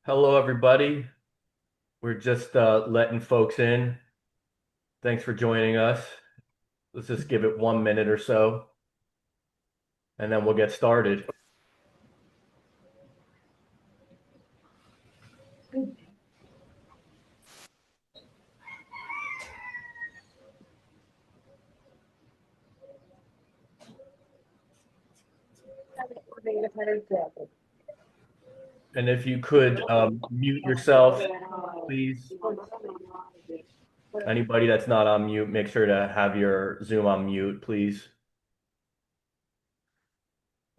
Hello, everybody. We're just letting folks in. Thanks for joining us. Let's just give it 1 minute or so, and then we'll get started. And if you could mute yourself, please. Anybody that's not on mute, make sure to have your Zoom on mute, please.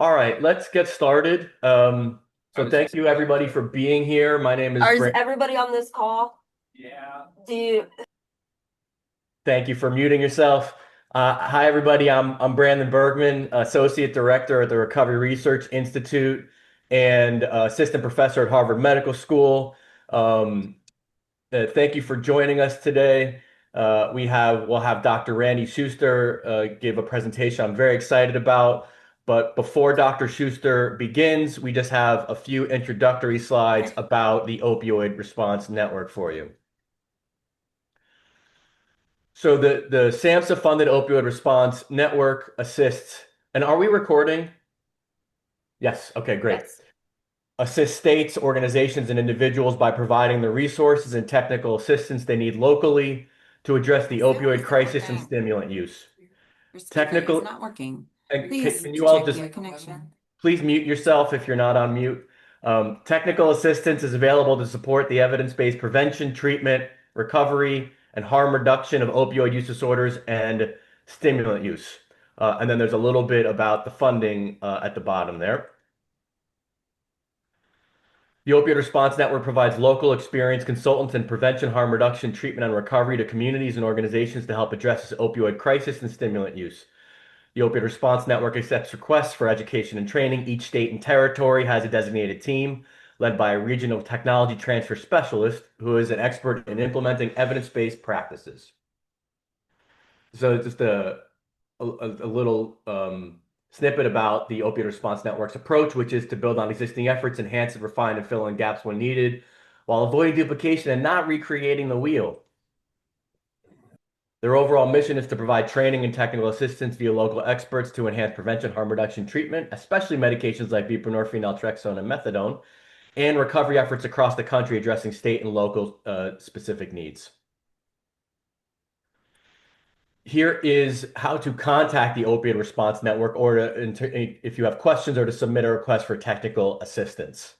All right, let's get started. So thank you, everybody, for being here. My name is Is Brent. everybody on this call? Yeah. Thank you for muting yourself. Hi, everybody. I'm Brandon Bergman, Associate Director at the Recovery Research Institute and Assistant Professor at Harvard Medical School. Thank you for joining us today. We'll have Dr. Randi Schuster give a presentation I'm very excited about. But before Dr. Schuster begins, we just have a few introductory slides about the Opioid Response Network for you. So the SAMHSA-funded Opioid Response Network assists, and are we recording? Yes. Okay, great. Yes. Assists states, organizations, and individuals by providing the resources and technical assistance they need locally to address the opioid crisis and stimulant use. Your speaker Technical, is not working. and Please can you all check just your connection. please mute yourself if you're not on mute. Technical assistance is available to support the evidence-based prevention, treatment, recovery, and harm reduction of opioid use disorders and stimulant use. And then there's a little bit about the funding at the bottom there. The Opioid Response Network provides local experienced consultants in prevention, harm reduction, treatment, and recovery to communities and organizations to help address this opioid crisis and stimulant use. The Opioid Response Network accepts requests for education and training. Each state and territory has a designated team led by a regional technology transfer specialist who is an expert in implementing evidence-based practices. So just a little snippet about the Opioid Response Network's approach, which is to build on existing efforts, enhance and refine and fill in gaps when needed, while avoiding duplication and not recreating the wheel. Their overall mission is to provide training and technical assistance via local experts to enhance prevention, harm reduction treatment, especially medications like buprenorphine, naltrexone, and methadone, and recovery efforts across the country addressing state and local specific needs. Here is how to contact the Opioid Response Network or if you have questions or to submit a request for technical assistance.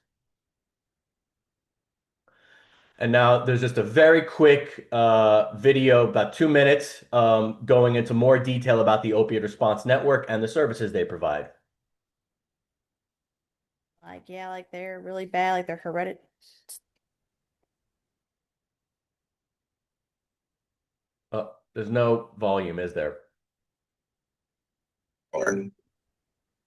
And now there's just a very quick video, about 2 minutes, going into more detail about the Opioid Response Network and the services they provide. Like they're really bad, like they're hereditary. There's no volume, is there?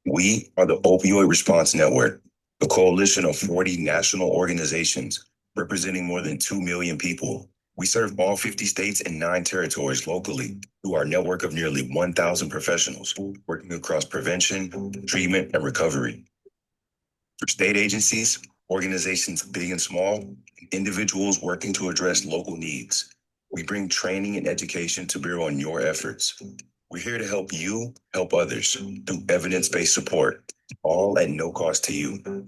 We are the Opioid Response Network, a coalition of 40 national organizations representing more than 2 million people. We serve all 50 states and 9 territories locally through our network of nearly 1,000 professionals working across prevention, treatment, and recovery. For state agencies, organizations big and small, and individuals working to address local needs, we bring training and education to bear on your efforts. We're here to help you help others through evidence-based support, all at no cost to you.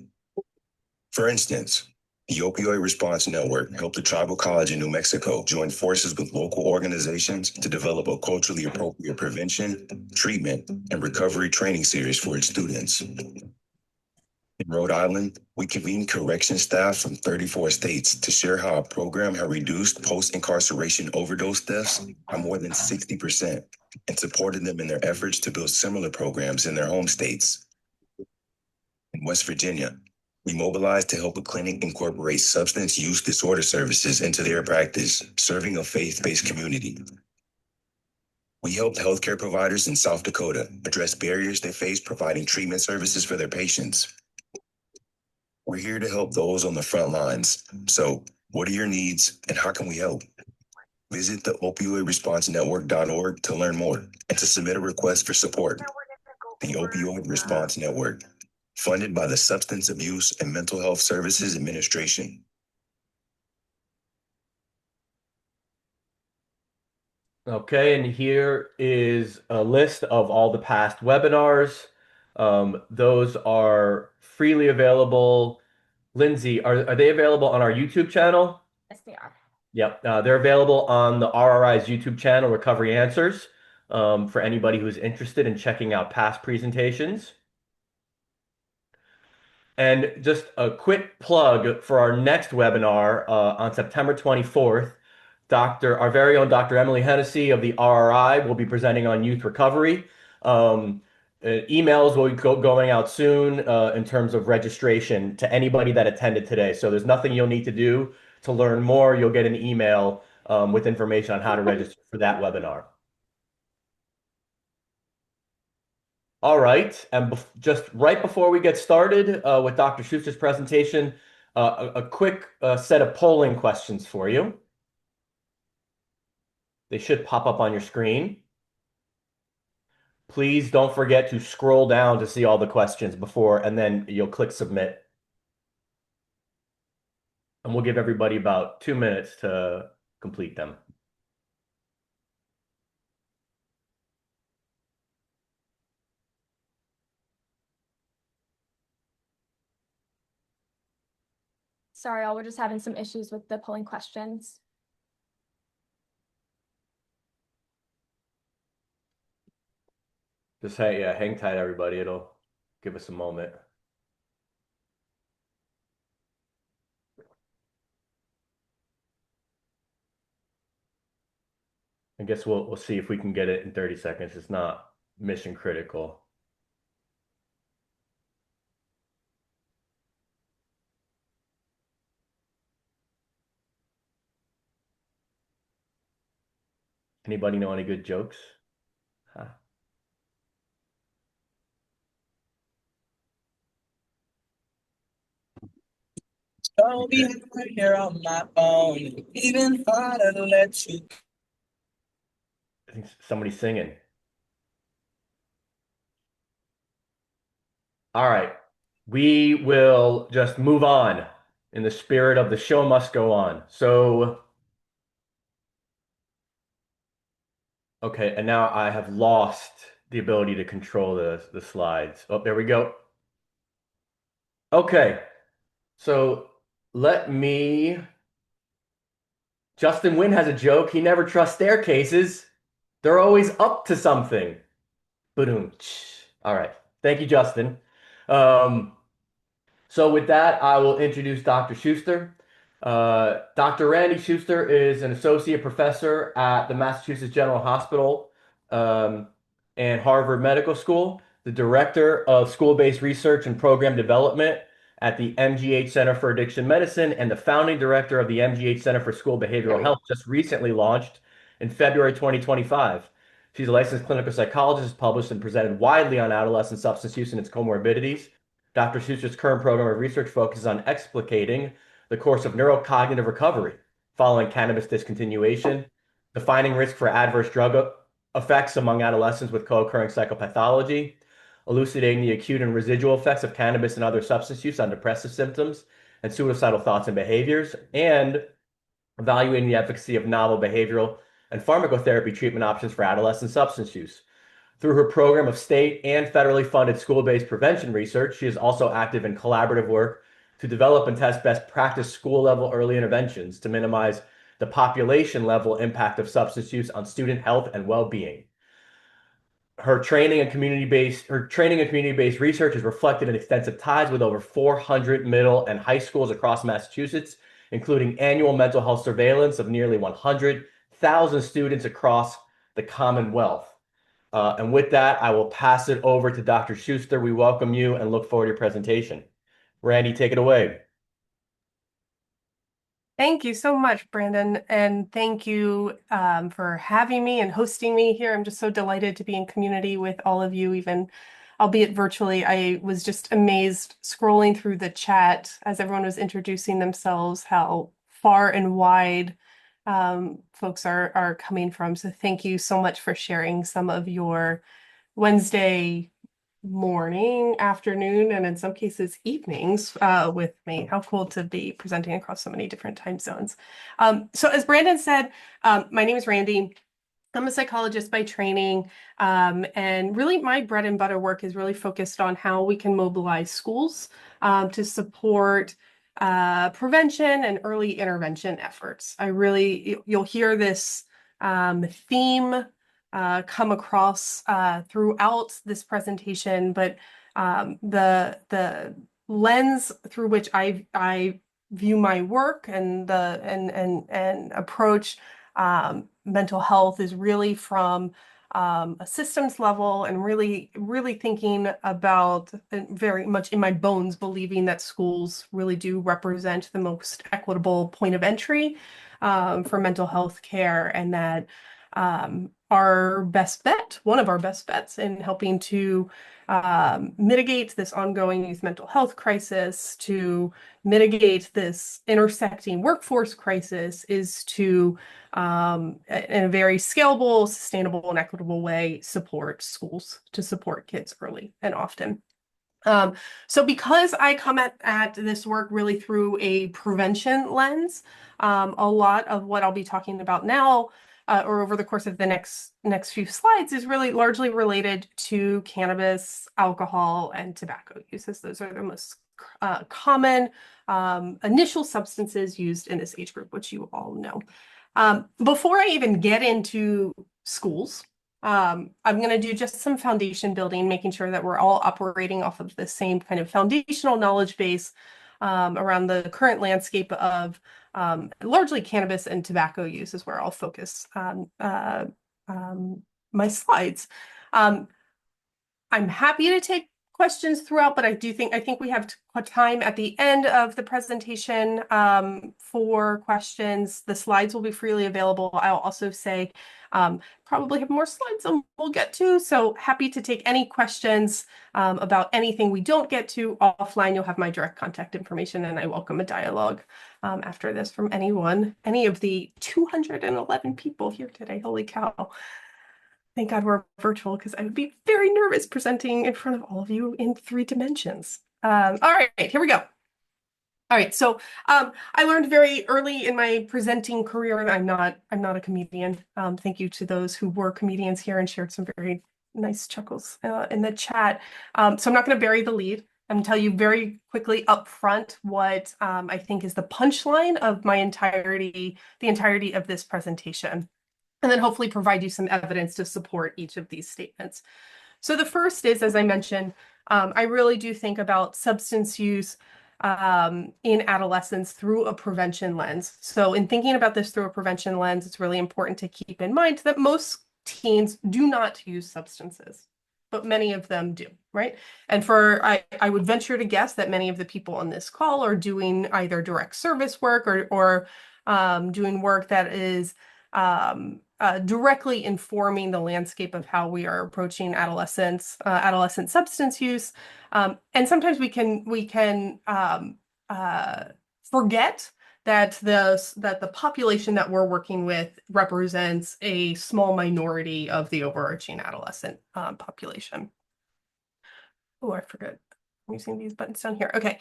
For instance, the Opioid Response Network helped the Tribal College in New Mexico join forces with local organizations to develop a culturally appropriate prevention, treatment, and recovery training series for its students. In Rhode Island, we convened correction staff from 34 states to share how our program had reduced post-incarceration overdose deaths by more than 60% and supported them in their efforts to build similar programs in their home states. In West Virginia, we mobilized to help a clinic incorporate substance use disorder services into their practice, serving a faith-based community. We helped healthcare providers in South Dakota address barriers they face providing treatment services for their patients. We're here to help those on the front lines. So, what are your needs and how can we help? Visit the opioidresponsenetwork.org to learn more and to submit a request for support. The Opioid Response Network. funded by the Substance Abuse and Mental Health Services Administration. Okay, and here is a list of all the past webinars. Those are freely available. Lindsay, are they available on our YouTube channel? Yes, they are. Yep, they're available on the RRI's YouTube channel, Recovery Answers, for anybody who's interested in checking out past presentations. And just a quick plug for our next webinar on September 24th. Our very own Dr. Emily Hennessy of the RRI will be presenting on youth recovery. Emails will be going out soon in terms of registration to anybody that attended today. So there's nothing you'll need to do to learn more. You'll get an email with information on how to register for that webinar. All right, and just right before we get started with Dr. Schuster's presentation, a quick set of polling questions for you. They should pop up on your screen. Please don't forget to scroll down to see all the questions before, and then you'll click submit. And we'll give everybody about 2 minutes to complete them. Sorry, y'all, we're just having some issues with the polling questions. Just hang tight, everybody. It'll give us a moment. I guess we'll see if we can get it in 30 seconds. It's not mission critical. Anybody know any good jokes? Huh. Don't be right here on my phone, even harder to let you. I think somebody's singing. All right. We will just move on in the spirit of the show must go on. So, okay, and now I have lost the ability to control the slides. Oh, there we go. Okay, so let me. Justin Wynn has a joke. He never trusts staircases. They're always up to something. Boom. All right. Thank you, Justin. So with that, I will introduce Dr. Schuster. Dr. Randy Schuster is an associate professor at the Massachusetts General Hospital and Harvard Medical School, the director of school-based research and program development at the MGH Center for Addiction Medicine, and the founding director of the MGH Center for School Behavioral Health, just recently launched in February 2025. She's a licensed clinical psychologist, published and presented widely on adolescent substance use and its comorbidities. Dr. Schuster's current program of research focuses on explicating the course of neurocognitive recovery following cannabis discontinuation, defining risk for adverse drug effects among adolescents with co-occurring psychopathology, elucidating the acute and residual effects of cannabis and other substance use on depressive symptoms and suicidal thoughts and behaviors, and evaluating the efficacy of novel behavioral and pharmacotherapy treatment options for adolescent substance use. Through her program of state and federally funded school-based prevention research, she is also active in collaborative work to develop and test best practice school-level early interventions to minimize the population-level impact of substance use on student health and well-being. Her training and community-based research is reflected in extensive ties with over 400 middle and high schools across Massachusetts, including annual mental health surveillance of nearly 100,000 students across the Commonwealth. And with that, I will pass it over to Dr. Schuster. We welcome you and look forward to your presentation. Randy, take it away. Thank you so much, Brandon, and thank you for having me and hosting me here. I'm just so delighted to be in community with all of you, even albeit virtually. I was just amazed scrolling through the chat as everyone was introducing themselves, how far and wide folks are coming from. So thank you so much for sharing some of your Wednesday morning, afternoon, and in some cases evenings with me. How cool to be presenting across so many different time zones. So as Brandon said, my name is Randi. I'm a psychologist by training, and really my bread and butter work is really focused on how we can mobilize schools to support prevention and early intervention efforts. You'll hear this theme come across throughout this presentation, but the lens through which I view my work and approach mental health is really from a systems level, and really thinking about, very much in my bones, believing that schools really do represent the most equitable point of entry for mental health care, and that one of our best bets in helping to mitigate this ongoing youth mental health crisis, to mitigate this intersecting workforce crisis, is to, in a very scalable, sustainable, and equitable way, support schools to support kids early and often. So because I come at this work really through a prevention lens, a lot of what I'll be talking about now, or over the course of the next few slides, is really largely related to cannabis, alcohol, and tobacco uses. Those are the most common initial substances used in this age group, which you all know. Before I even get into schools, I'm going to do just some foundation building, making sure that we're all operating off of the same kind of foundational knowledge base around the current landscape of largely cannabis and tobacco use is where I'll focus my slides. I'm happy to take questions throughout, but I think we have time at the end of the presentation for questions. The slides will be freely available. I'll also say probably have more slides than we'll get to, so happy to take any questions about anything we don't get to offline. You'll have my direct contact information, and I welcome a dialogue after this from any of the 211 people here today. Holy cow. Thank God we're virtual, because I would be very nervous presenting in front of all of you in 3 dimensions. All right, here we go. All right, so I learned very early in my presenting career, and I'm not a comedian. Thank you to those who were comedians here and shared some very nice chuckles in the chat. So I'm not going to bury the lead. I'm going to tell you very quickly up front what I think is the punchline of the entirety of this presentation, and then hopefully provide you some evidence to support each of these statements. So the first is, as I mentioned, I really do think about substance use in adolescence through a prevention lens. So in thinking about this through a prevention lens, it's really important to keep in mind that most teens do not use substances, but many of them do, right? And I would venture to guess that many of the people on this call are doing either direct service work or doing work that is directly informing the landscape of how we are approaching adolescent substance use. And sometimes we can forget that the population that we're working with represents a small minority of the overarching adolescent population. Oh, I forgot. I'm using these buttons down here. Okay.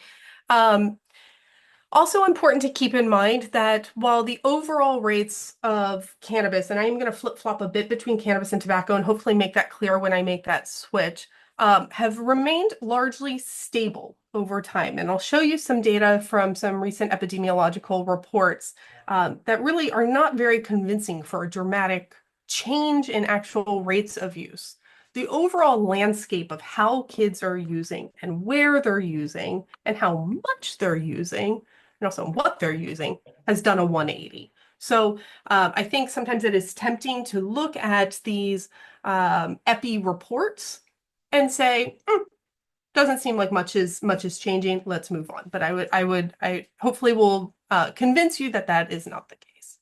Also important to keep in mind that while the overall rates of cannabis, and I'm going to flip-flop a bit between cannabis and tobacco and hopefully make that clear when I make that switch, have remained largely stable over time. And I'll show you some data from some recent epidemiological reports that really are not very convincing for a dramatic change in actual rates of use. The overall landscape of how kids are using and where they're using and how much they're using and also what they're using has done a 180. So I think sometimes it is tempting to look at these epi reports and say, doesn't seem like much is changing. Let's move on. But I hopefully will convince you that that is not the case.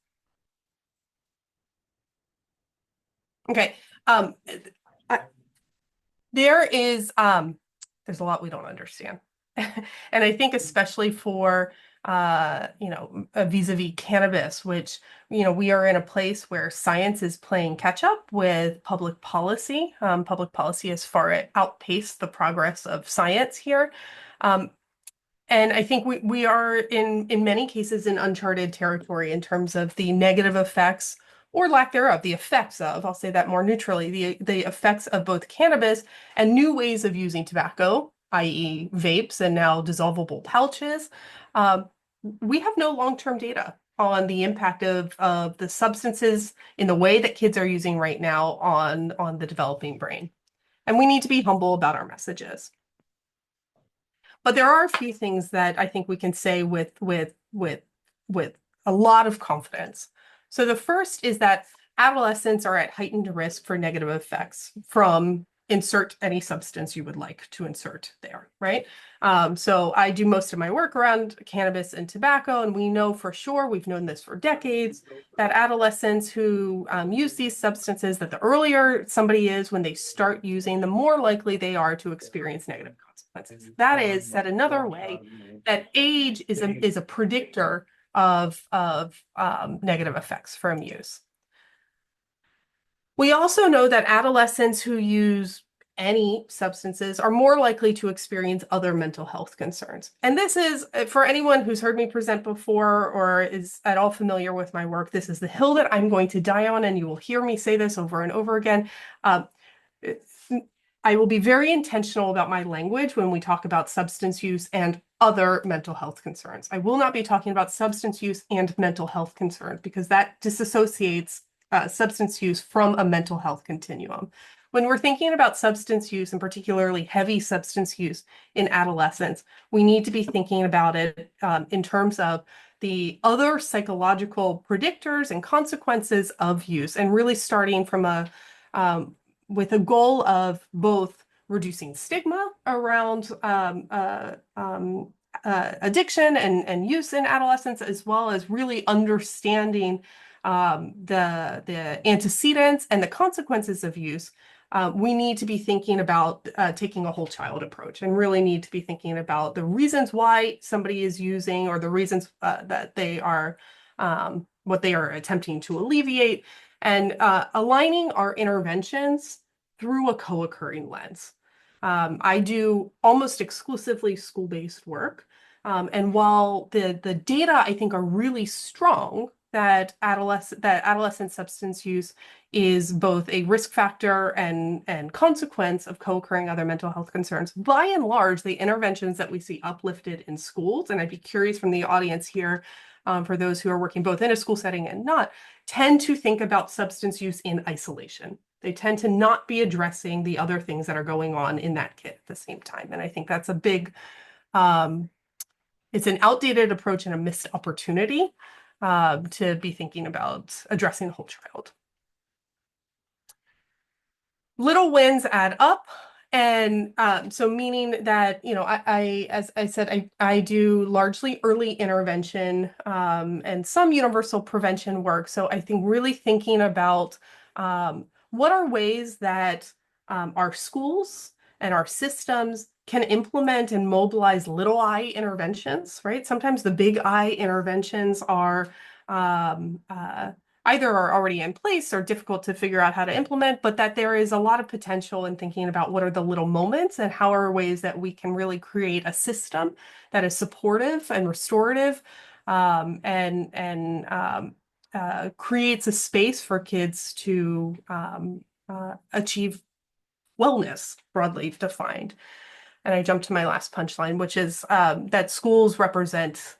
Okay. There's a lot we don't understand. And I think especially for vis-a-vis cannabis, which, we are in a place where science is playing catch up with public policy. Public policy has far outpaced the progress of science here. And I think we are in many cases in uncharted territory in terms of the negative effects or lack thereof, the effects of, I'll say that more neutrally, the effects of both cannabis and new ways of using tobacco, i.e. vapes and now dissolvable pouches. We have no long-term data on the impact of the substances in the way that kids are using right now on the developing brain. And we need to be humble about our messages. But there are a few things that I think we can say with a lot of confidence. So the first is that adolescents are at heightened risk for negative effects from insert any substance you would like to insert there, right? So I do most of my work around cannabis and tobacco, and we know for sure, we've known this for decades, that adolescents who use these substances, that the earlier somebody is when they start using, the more likely they are to experience negative consequences. That is said another way, that age is a predictor of negative effects from use. We also know that adolescents who use any substances are more likely to experience other mental health concerns. And this is, for anyone who's heard me present before or is at all familiar with my work, this is the hill that I'm going to die on, and you will hear me say this over and over again. I will be very intentional about my language when we talk about substance use and other mental health concerns. I will not be talking about substance use and mental health concerns, because that disassociates substance use from a mental health continuum. When we're thinking about substance use, and particularly heavy substance use in adolescence, we need to be thinking about it in terms of the other psychological predictors and consequences of use, and really starting from with a goal of both reducing stigma around addiction and use in adolescence, as well as really understanding the antecedents and the consequences of use. We need to be thinking about taking a whole child approach, and really need to be thinking about the reasons why somebody is using, or the reasons that they are, what they are attempting to alleviate, and aligning our interventions through a co-occurring lens. I do almost exclusively school-based work. And while the data, I think, are really strong, that adolescent substance use is both a risk factor and consequence of co-occurring other mental health concerns, by and large, the interventions that we see uplifted in schools, and I'd be curious from the audience here, for those who are working both in a school setting and not, tend to think about substance use in isolation. They tend to not be addressing the other things that are going on in that kid at the same time. And I think that's a big, it's an outdated approach and a missed opportunity to be thinking about addressing the whole child. Little wins add up. And so meaning that, as I said, I do largely early intervention and some universal prevention work. So I think really thinking about what are ways that our schools and our systems can implement and mobilize little I interventions, right? Sometimes the big I interventions are either are already in place or difficult to figure out how to implement, but that there is a lot of potential in thinking about what are the little moments and how are ways that we can really create a system that is supportive and restorative, and creates a space for kids to achieve wellness, broadly defined. And I jumped to my last punchline, which is that schools represent,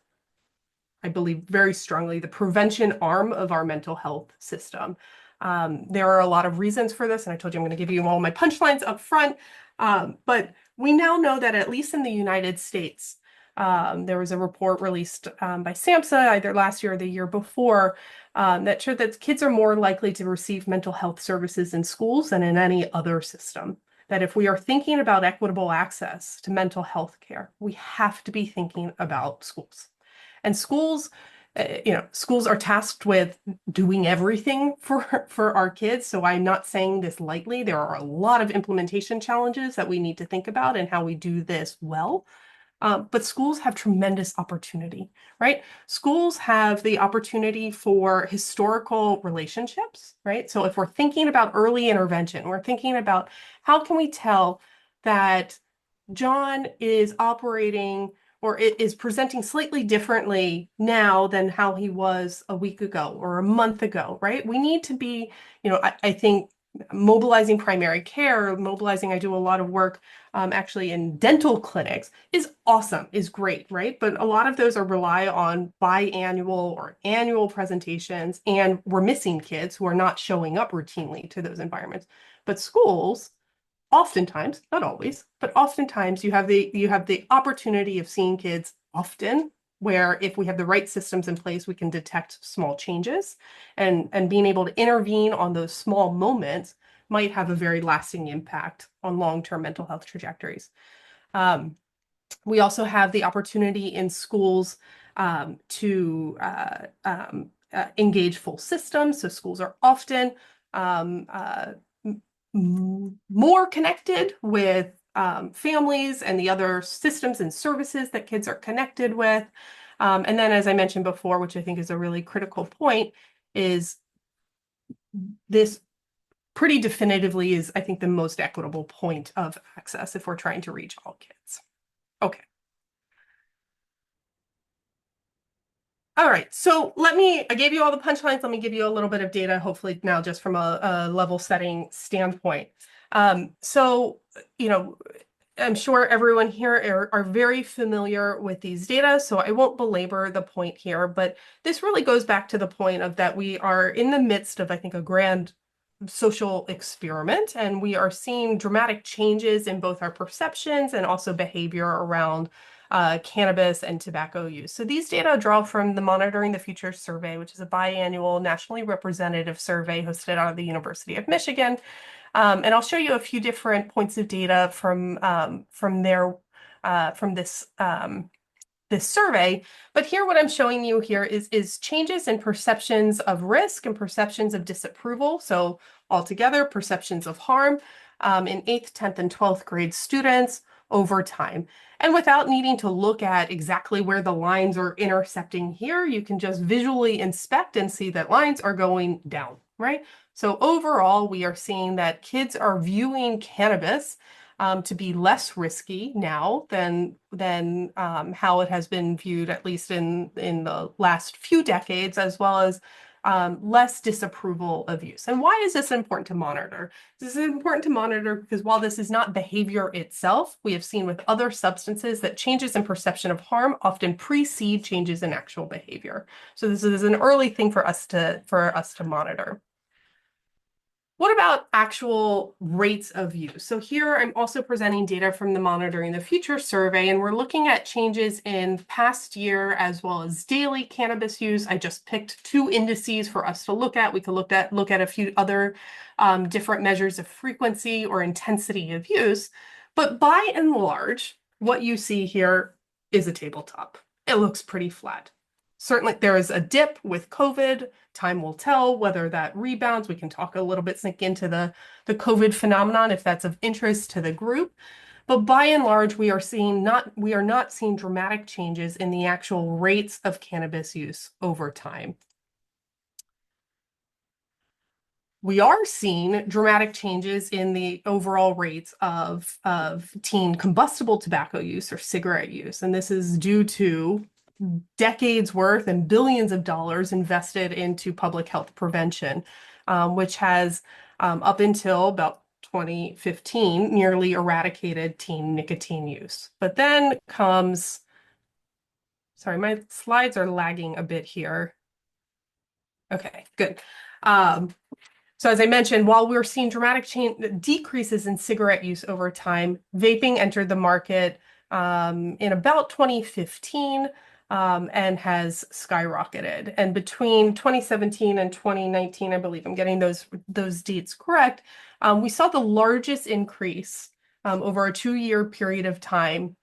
I believe very strongly, the prevention arm of our mental health system. There are a lot of reasons for this, and I told you I'm going to give you all my punchlines up front. But we now know that at least in the United States, there was a report released by SAMHSA either last year or the year before that showed that kids are more likely to receive mental health services in schools than in any other system. That if we are thinking about equitable access to mental health care, we have to be thinking about schools. And schools, schools are tasked with doing everything for our kids. So I'm not saying this lightly. There are a lot of implementation challenges that we need to think about and how we do this well. But schools have tremendous opportunity, right? Schools have the opportunity for historical relationships, right? So if we're thinking about early intervention, we're thinking about how can we tell that John is operating or is presenting slightly differently now than how he was a week ago or a month ago, right? We need to be, I think mobilizing primary care, mobilizing, I do a lot of work actually in dental clinics is awesome, is great, right? But a lot of those are rely on biannual or annual presentations, and we're missing kids who are not showing up routinely to those environments. But schools, oftentimes, not always, but oftentimes you have the opportunity of seeing kids often, where if we have the right systems in place, we can detect small changes, and being able to intervene on those small moments might have a very lasting impact on long-term mental health trajectories. We also have the opportunity in schools to engage full systems. So schools are often more connected with families and the other systems and services that kids are connected with. And then, as I mentioned before, which I think is a really critical point, is this pretty definitively is, I think, the most equitable point of access if we're trying to reach all kids. Okay. All right, so I gave you all the punchlines. Let me give you a little bit of data, hopefully now just from a level setting standpoint. So, I'm sure everyone here are very familiar with these data, so I won't belabor the point here, but this really goes back to the point of that we are in the midst of, I think, a grand social experiment, and we are seeing dramatic changes in both our perceptions and also behavior around cannabis and tobacco use. So these data draw from the Monitoring the Future survey, which is a biannual nationally representative survey hosted out of the University of Michigan. And I'll show you a few different points of data from this survey. But here, what I'm showing you here is changes in perceptions of risk and perceptions of disapproval. So altogether, perceptions of harm in 8th, 10th, and 12th grade students over time. And without needing to look at exactly where the lines are intersecting here, you can just visually inspect and see that lines are going down, right? So overall, we are seeing that kids are viewing cannabis to be less risky now than how it has been viewed, at least in the last few decades, as well as less disapproval of use. And why is this important to monitor? This is important to monitor because while this is not behavior itself, we have seen with other substances that changes in perception of harm often precede changes in actual behavior. So this is an early thing for us to monitor. What about actual rates of use? So here I'm also presenting data from the Monitoring the Future survey, and we're looking at changes in past year as well as daily cannabis use. I just picked 2 indices for us to look at. We could look at a few other different measures of frequency or intensity of use. But by and large, what you see here is a tabletop. It looks pretty flat. Certainly, there is a dip with COVID. Time will tell whether that rebounds. We can talk a little bit, sink into the COVID phenomenon if that's of interest to the group. But by and large, we are not seeing dramatic changes in the actual rates of cannabis use over time. We are seeing dramatic changes in the overall rates of teen combustible tobacco use or cigarette use. And this is due to decades worth and billions of dollars invested into public health prevention, which has, up until about 2015, nearly eradicated teen nicotine use. But then comes, sorry, my slides are lagging a bit here. Okay, good. So as I mentioned, while we're seeing dramatic decreases in cigarette use over time, vaping entered the market in about 2015 and has skyrocketed. And between 2017 and 2019, I believe I'm getting those dates correct, we saw the largest increase over a 2-year period of time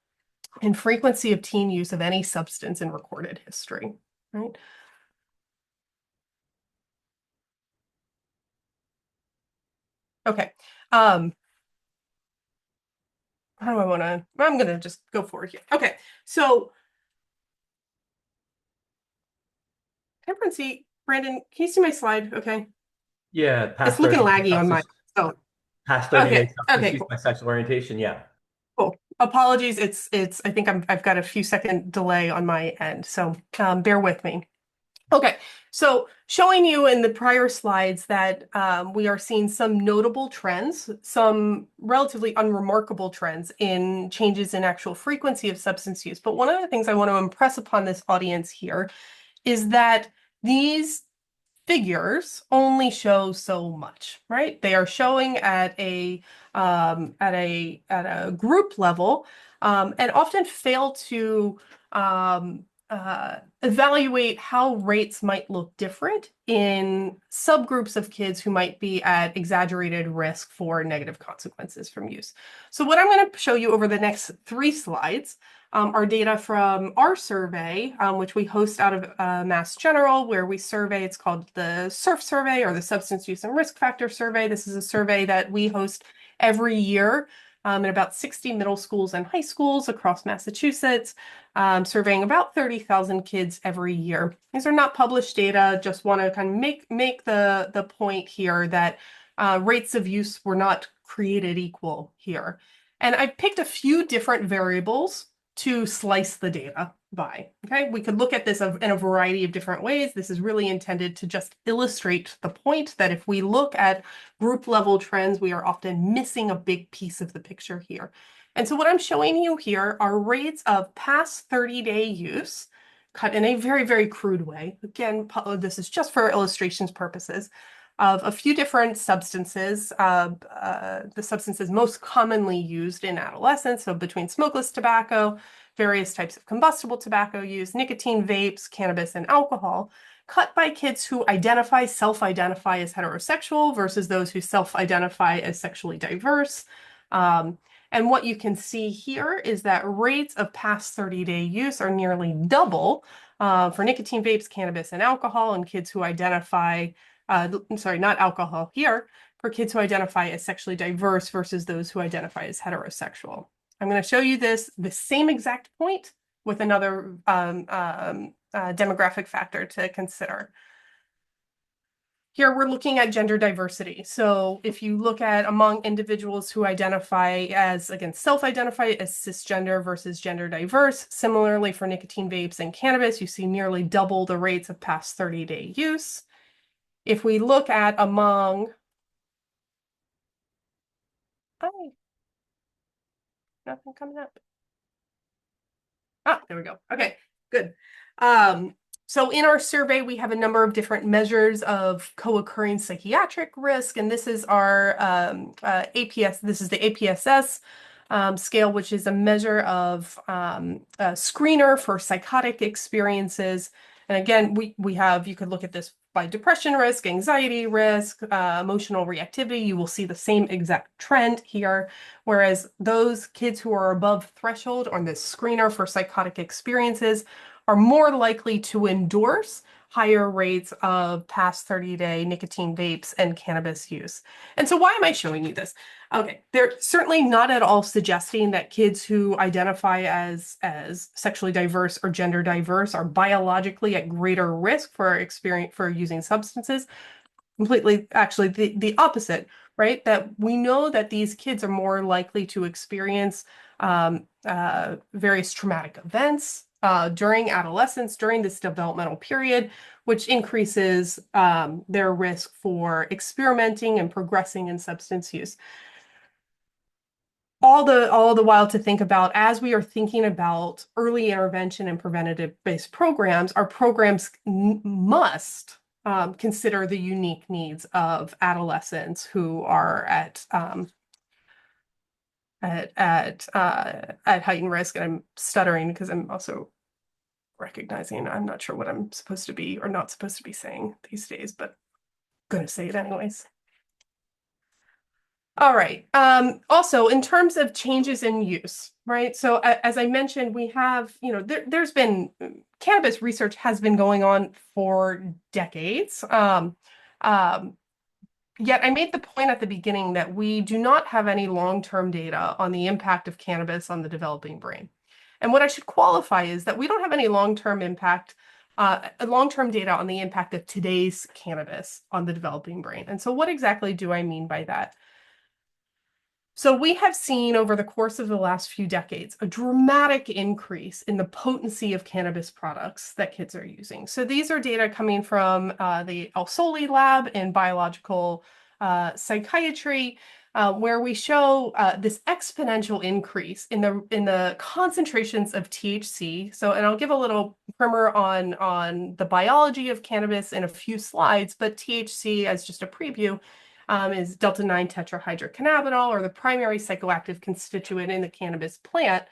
in frequency of teen use of any substance in recorded history, right? Okay. how do I want to, I'm going to just go forward here. Okay, so temperancy, Brandon, can you see my slide? Okay, Yeah, it's looking laggy on my, so, past 30 days okay, substance use cool. by sexual orientation. Yeah. Cool. Apologies. I think I've got a few second delay on my end, so bear with me. Okay, so showing you in the prior slides that we are seeing some notable trends, some relatively unremarkable trends in changes in actual frequency of substance use. But one of the things I want to impress upon this audience here is that these figures only show so much, right? They are showing at a group level, and often fail to evaluate how rates might look different in subgroups of kids who might be at exaggerated risk for negative consequences from use. So what I'm going to show you over the next 3 slides are data from our survey, which we host out of Mass General, where we survey. It's called the SURF survey, or the Substance Use and Risk Factor survey. This is a survey that we host every year in about 60 middle schools and high schools across Massachusetts, surveying about 30,000 kids every year. These are not published data, just want to kind of make the point here that rates of use were not created equal here. And I picked a few different variables to slice the data by. Okay, we could look at this in a variety of different ways. This is really intended to just illustrate the point that if we look at group level trends, we are often missing a big piece of the picture here. And so what I'm showing you here are rates of past 30-day use, cut in a very, very crude way. Again, this is just for illustrations purposes, of a few different substances, the substances most commonly used in adolescence, so between smokeless tobacco, various types of combustible tobacco use, nicotine, vapes, cannabis, and alcohol, cut by kids who self-identify as heterosexual versus those who self-identify as sexually diverse. And what you can see here is that rates of past 30-day use are nearly double for nicotine, vapes, cannabis, and alcohol in kids who identify sorry, not alcohol here, for kids who identify as sexually diverse versus those who identify as heterosexual. I'm going to show you the same exact point with another demographic factor to consider. Here we're looking at gender diversity. So if you look at among individuals who identify as, again, self-identify as cisgender versus gender diverse, similarly for nicotine, vapes, and cannabis, you see nearly double the rates of past 30-day use. If we look at among, nothing coming up. There we go. Okay, good. So in our survey, we have a number of different measures of co-occurring psychiatric risk, and this is our APS. This is the APSS scale, which is a measure of a screener for psychotic experiences. And again, you could look at this by depression risk, anxiety risk, emotional reactivity. You will see the same exact trend here. Whereas those kids who are above threshold on this screener for psychotic experiences are more likely to endorse higher rates of past 30-day nicotine, vapes, and cannabis use. And so why am I showing you this? Okay, they're certainly not at all suggesting that kids who identify as sexually diverse or gender diverse are biologically at greater risk for using substances. Completely, actually, the opposite, right? That we know that these kids are more likely to experience various traumatic events during adolescence, during this developmental period, which increases their risk for experimenting and progressing in substance use. All the while to think about, as we are thinking about early intervention and preventative-based programs, our programs must consider the unique needs of adolescents who are at heightened risk. And I'm stuttering because I'm also recognizing I'm not sure what I'm supposed to be or not supposed to be saying these days, but I'm going to say it anyways. All right. Also, in terms of changes in use, right? So as I mentioned, we have, there's been cannabis research has been going on for decades. Yet I made the point at the beginning that we do not have any long-term data on the impact of cannabis on the developing brain. And what I should qualify is that we don't have any long-term data on the impact of today's cannabis on the developing brain. And so what exactly do I mean by that? So we have seen over the course of the last few decades a dramatic increase in the potency of cannabis products that kids are using. So these are data coming from the El Soli lab in biological psychiatry, where we show this exponential increase in the concentrations of THC. So, and I'll give a little primer on the biology of cannabis in a few slides, but THC, as just a preview, is delta-9 tetrahydrocannabinol, or the primary psychoactive constituent in the cannabis plant.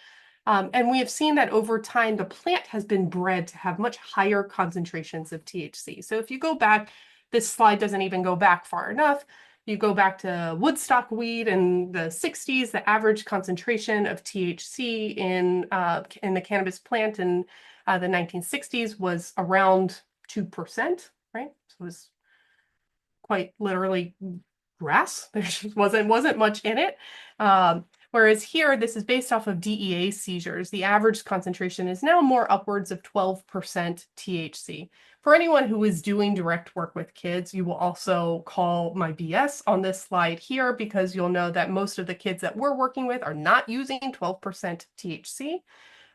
And we have seen that over time, the plant has been bred to have much higher concentrations of THC. So if you go back, this slide doesn't even go back far enough. You go back to Woodstock weed in the 60s, the average concentration of THC in the cannabis plant in the 1960s was around 2%, right? So it was quite literally grass. There just wasn't much in it. Whereas here, this is based off of DEA seizures. The average concentration is now more upwards of 12% THC. For anyone who is doing direct work with kids, you will also call my BS on this slide here, because you'll know that most of the kids that we're working with are not using 12% THC.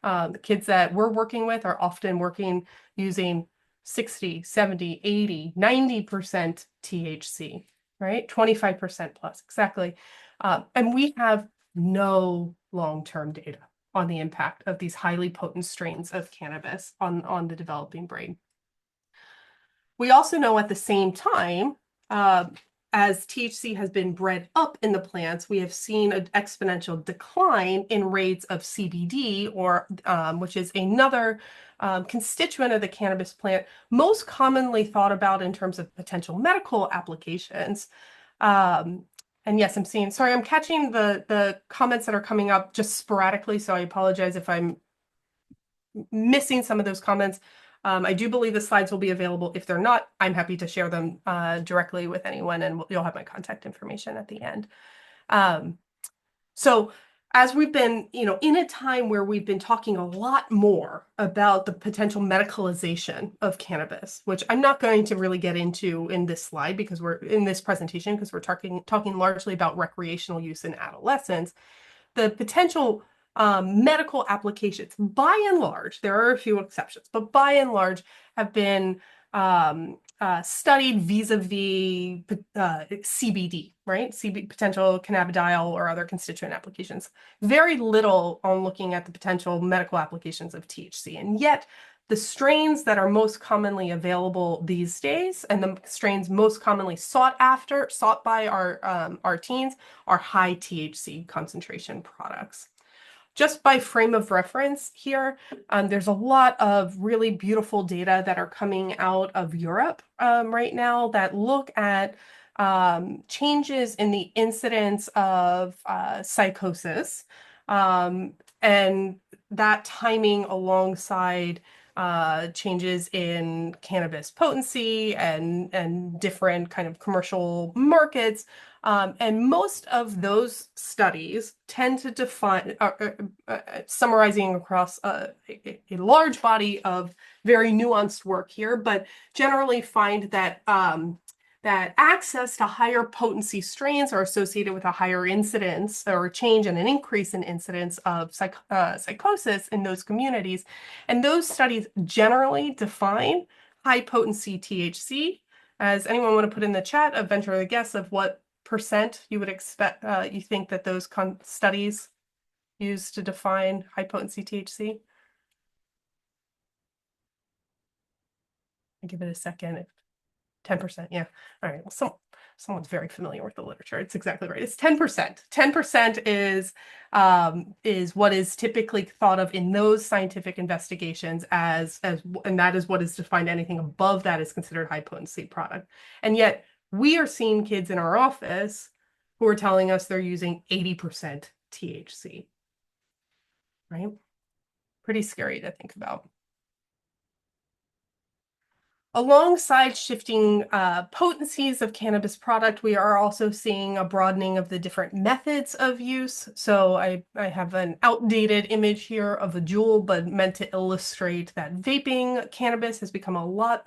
The kids that we're working with are often using 60, 70, 80, 90% THC, right? 25% plus, exactly. And we have no long-term data on the impact of these highly potent strains of cannabis on the developing brain. We also know at the same time, as THC has been bred up in the plants, we have seen an exponential decline in rates of CBD, or which is another constituent of the cannabis plant, most commonly thought about in terms of potential medical applications. And yes, I'm catching the comments that are coming up just sporadically, so I apologize if I'm missing some of those comments. I do believe the slides will be available. If they're not, I'm happy to share them directly with anyone, and you'll have my contact information at the end. So as we've been, in a time where we've been talking a lot more about the potential medicalization of cannabis, which I'm not going to really get into in this slide because we're in this presentation, because we're talking largely about recreational use in adolescents, the potential medical applications, by and large, there are a few exceptions, but by and large have been studied vis-a-vis CBD, right? Potential cannabidiol or other constituent applications. Very little on looking at the potential medical applications of THC. And yet the strains that are most commonly available these days, and the strains most commonly sought by our teens, are high THC concentration products. Just by frame of reference here, there's a lot of really beautiful data that are coming out of Europe right now that look at changes in the incidence of psychosis, and that timing alongside changes in cannabis potency and different kind of commercial markets. And most of those studies tend to define, summarizing across a large body of very nuanced work here, but generally find that that access to higher potency strains are associated with a higher incidence or a change and an increase in incidence of psychosis in those communities. And those studies generally define high potency THC. As anyone want to put in the chat, a venture a guess of what percent you would expect, you think that those studies use to define high potency THC? I'll give it a second. 10%, yeah. All right. Well, someone's very familiar with the literature. It's exactly right. It's 10%. 10% is what is typically thought of in those scientific investigations as and that is what is defined. Anything above that is considered high potency product. And yet we are seeing kids in our office who are telling us they're using 80% THC. Right? Pretty scary to think about. Alongside shifting potencies of cannabis product, we are also seeing a broadening of the different methods of use. So I have an outdated image here of a jewel, but meant to illustrate that vaping cannabis has become a lot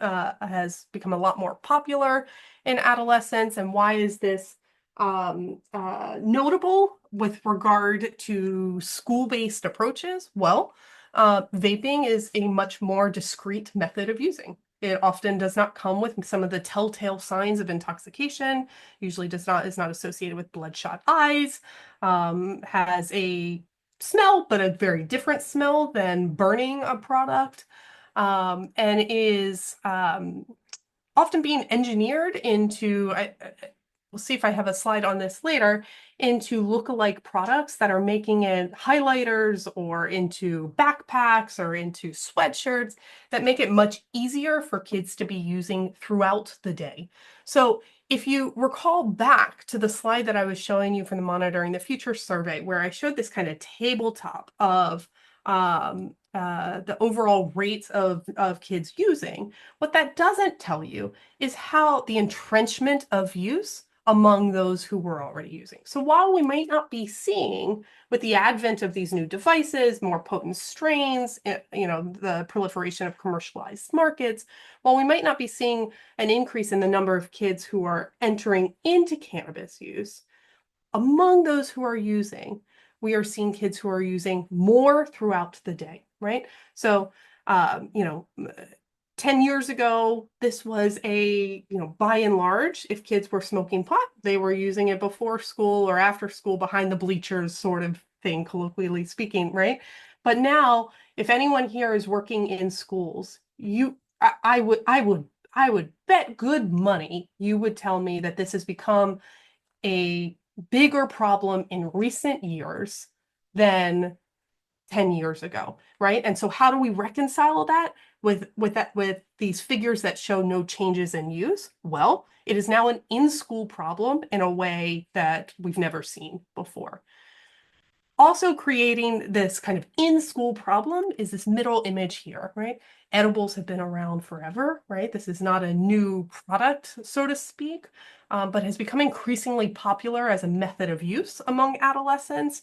more popular in adolescence. And why is this notable with regard to school-based approaches? Well, vaping is a much more discreet method of using. It often does not come with some of the telltale signs of intoxication, usually is not associated with bloodshot eyes, has a smell, but a very different smell than burning a product, and is often being engineered into, we'll see if I have a slide on this later, into lookalike products that are making it highlighters or into backpacks or into sweatshirts that make it much easier for kids to be using throughout the day. So if you recall back to the slide that I was showing you from the Monitoring the Future survey, where I showed this kind of tabletop of the overall rates of kids using, what that doesn't tell you is how the entrenchment of use among those who were already using. So while we might not be seeing, with the advent of these new devices, more potent strains, the proliferation of commercialized markets, while we might not be seeing an increase in the number of kids who are entering into cannabis use, among those who are using, we are seeing kids who are using more throughout the day, right? So, 10 years ago, this was by and large, if kids were smoking pot, they were using it before school or after school, behind the bleachers sort of thing, colloquially speaking, right? But now, if anyone here is working in schools, I would bet good money you would tell me that this has become a bigger problem in recent years than 10 years ago, right? And so how do we reconcile that with these figures that show no changes in use? Well, it is now an in-school problem in a way that we've never seen before. Also creating this kind of in-school problem is this middle image here, right? Edibles have been around forever, right? This is not a new product, so to speak, but has become increasingly popular as a method of use among adolescents.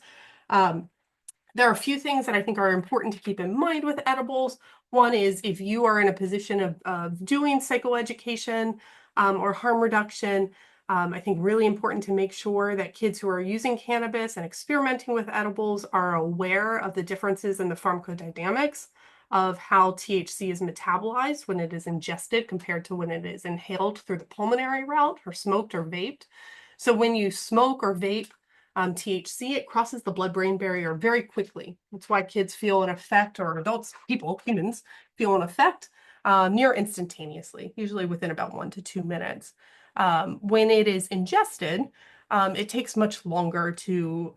There are a few things that I think are important to keep in mind with edibles. One is if you are in a position of doing psychoeducation or harm reduction, I think really important to make sure that kids who are using cannabis and experimenting with edibles are aware of the differences in the pharmacodynamics of how THC is metabolized when it is ingested compared to when it is inhaled through the pulmonary route or smoked or vaped. So when you smoke or vape THC, it crosses the blood-brain barrier very quickly. That's why kids feel an effect, or adults, humans, feel an effect near instantaneously, usually within about 1 to 2 minutes. When it is ingested, it takes much longer to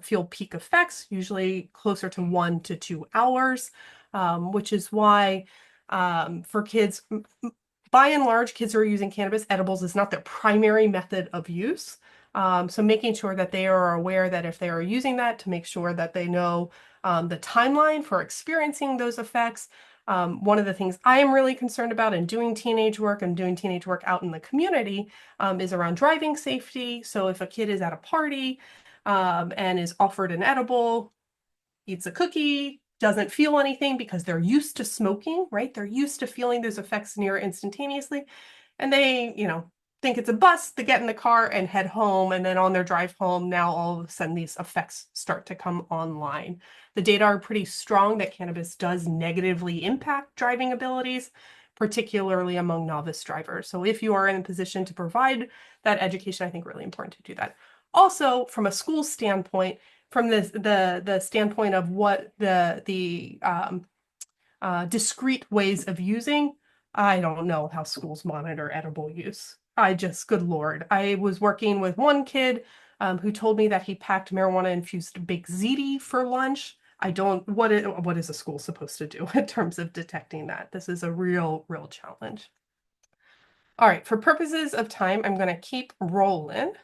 feel peak effects, usually closer to 1 to 2 hours, which is why for kids, by and large, kids who are using cannabis, edibles is not their primary method of use. So making sure that they are aware that if they are using that, to make sure that they know the timeline for experiencing those effects. One of the things I am really concerned about in doing teenage work and doing teenage work out in the community is around driving safety. So if a kid is at a party and is offered an edible, eats a cookie, doesn't feel anything because they're used to smoking, right? They're used to feeling those effects near instantaneously. And they, think it's a bust, they get in the car and head home. And then on their drive home, now all of a sudden these effects start to come online. The data are pretty strong that cannabis does negatively impact driving abilities, particularly among novice drivers. So if you are in a position to provide that education, I think really important to do that. Also, from a school standpoint, from the standpoint of what the discrete ways of using, I don't know how schools monitor edible use. Good Lord. I was working with one kid who told me that he packed marijuana-infused baked ziti for lunch. What is a school supposed to do in terms of detecting that? This is a real challenge. All right, for purposes of time, I'm going to keep rolling.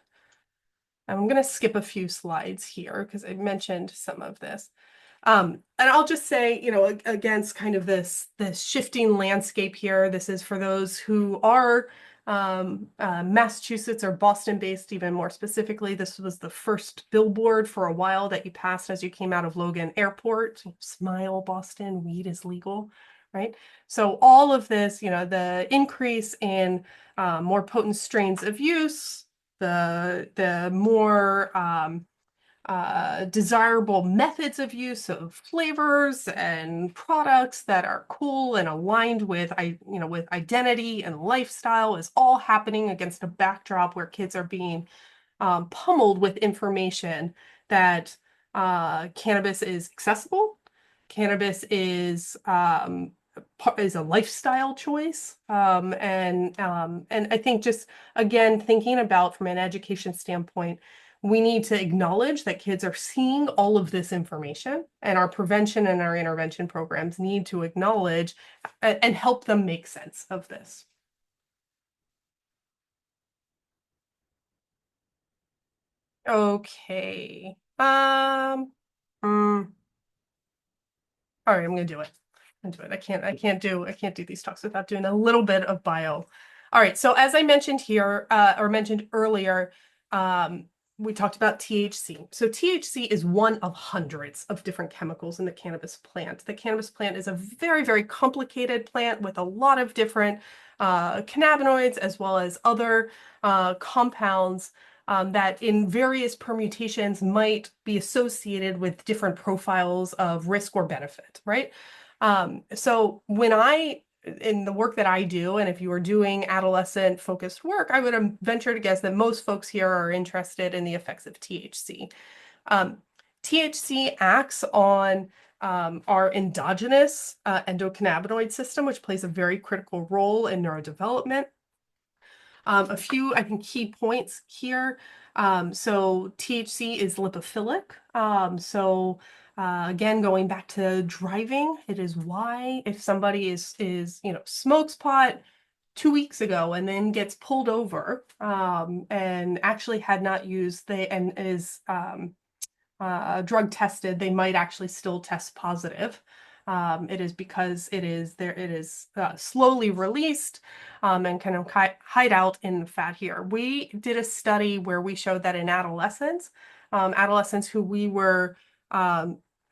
I'm going to skip a few slides here because I mentioned some of this. And I'll just say, you know, against kind of this shifting landscape here, this is for those who are Massachusetts or Boston based, even more specifically. This was the first billboard for a while that you passed as you came out of Logan Airport. Smile, Boston, weed is legal, right? So all of this, you know, the increase in more potent strains of use, the more desirable methods of use of flavors and products that are cool and aligned with with identity and lifestyle is all happening against a backdrop where kids are being pummeled with information that cannabis is accessible, cannabis is a lifestyle choice, and I think just again thinking about from an education standpoint, we need to acknowledge that kids are seeing all of this information, and our prevention and our intervention programs need to acknowledge and help them make sense of this. Okay. All right, I'm gonna do it. I'm gonna do it. I can't do these talks without doing a little bit of bio. All right, so as I mentioned here, or mentioned earlier, we talked about THC. So THC is one of hundreds of different chemicals in the cannabis plant. The cannabis plant is a very, very complicated plant with a lot of different cannabinoids as well as other compounds that in various permutations might be associated with different profiles of risk or benefit, right? So in the work that I do, and if you are doing adolescent focused work, I would venture to guess that most folks here are interested in the effects of THC. THC acts on our endogenous endocannabinoid system, which plays a very critical role in neurodevelopment. A few, I think, key points here. So THC is lipophilic. Again, going back to driving, it is why if somebody smokes pot 2 weeks ago and then gets pulled over and actually had not used and is drug tested, they might actually still test positive. It is because it is slowly released and kind of hide out in the fat here. We did a study where we showed that in adolescents who we were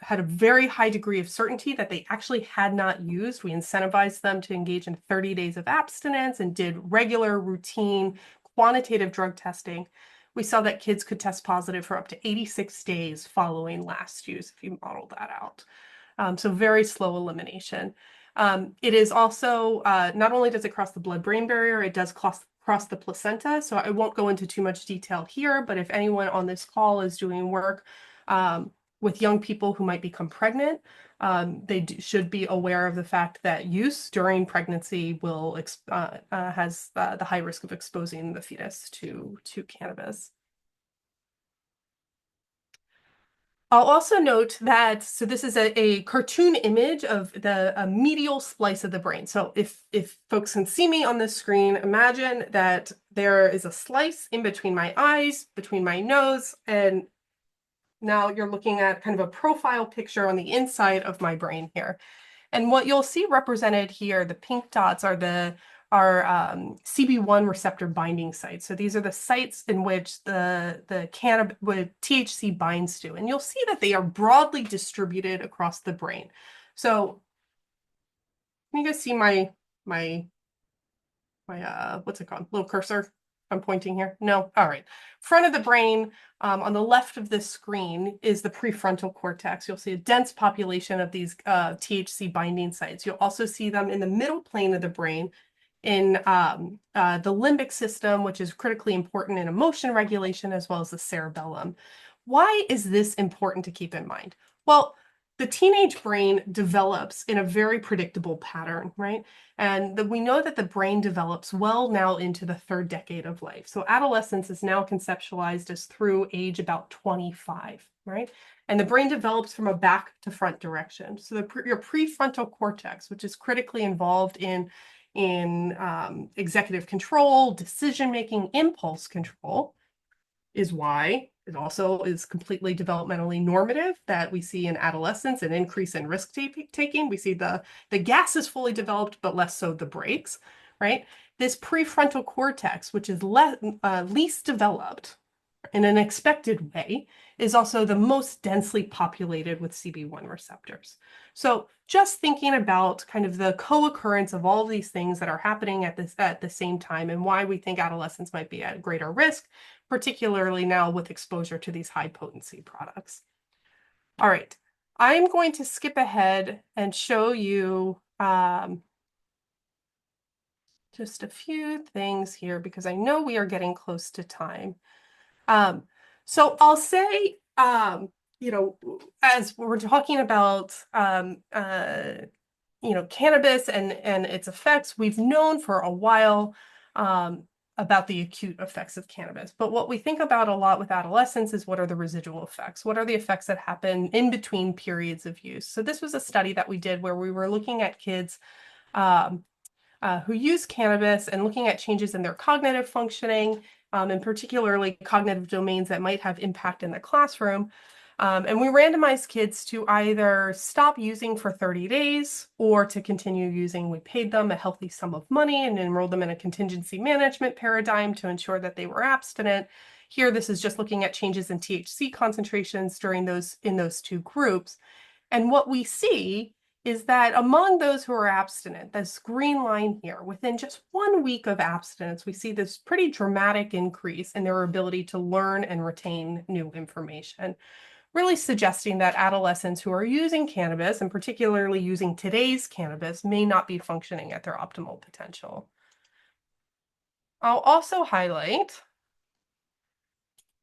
had a very high degree of certainty that they actually had not used. We incentivized them to engage in 30 days of abstinence and did regular, routine, quantitative drug testing. We saw that kids could test positive for up to 86 days following last use if you model that out. So very slow elimination. It is also, not only does it cross the blood-brain barrier, it does cross the placenta. So I won't go into too much detail here, but if anyone on this call is doing work with young people who might become pregnant, they should be aware of the fact that use during pregnancy has the high risk of exposing the fetus to cannabis. I'll also note that, so this is a cartoon image of a medial slice of the brain. So if folks can see me on this screen, imagine that there is a slice in between my eyes, between my nose, and now you're looking at kind of a profile picture on the inside of my brain here. And what you'll see represented here, the pink dots are CB1 receptor binding sites. So these are the sites in which the THC binds to. And you'll see that they are broadly distributed across the brain. So can you guys see my what's it called? Little cursor? I'm pointing here. No? All right. Front of the brain, on the left of this screen is the prefrontal cortex. You'll see a dense population of these THC binding sites. You'll also see them in the middle plane of the brain in the limbic system, which is critically important in emotion regulation, as well as the cerebellum. Why is this important to keep in mind? Well, the teenage brain develops in a very predictable pattern, right? And we know that the brain develops well now into the third decade of life. So adolescence is now conceptualized as through age about 25, right? And the brain develops from a back to front direction. So your prefrontal cortex, which is critically involved in executive control, decision-making, impulse control, is why It also is completely developmentally normative that we see in adolescence an increase in risk taking. We see the gas is fully developed, but less so the brakes, right? This prefrontal cortex, which is least developed in an expected way, is also the most densely populated with CB1 receptors. So just thinking about kind of the co-occurrence of all of these things that are happening at the same time and why we think adolescents might be at greater risk, particularly now with exposure to these high potency products. All right, I'm going to skip ahead and show you just a few things here because I know we are getting close to time. So I'll say, you know, as we're talking about, you know, cannabis and its effects, we've known for a while about the acute effects of cannabis. But what we think about a lot with adolescents is what are the residual effects? What are the effects that happen in between periods of use? So this was a study that we did where we were looking at kids who use cannabis and looking at changes in their cognitive functioning, and particularly cognitive domains that might have impact in the classroom. And we randomized kids to either stop using for 30 days or to continue using. We paid them a healthy sum of money and enrolled them in a contingency management paradigm to ensure that they were abstinent. Here, this is just looking at changes in THC concentrations in those two groups. And what we see is that among those who are abstinent, this green line here, within just 1 week of abstinence, we see this pretty dramatic increase in their ability to learn and retain new information, really suggesting that adolescents who are using cannabis, and particularly using today's cannabis, may not be functioning at their optimal potential. I'll also highlight,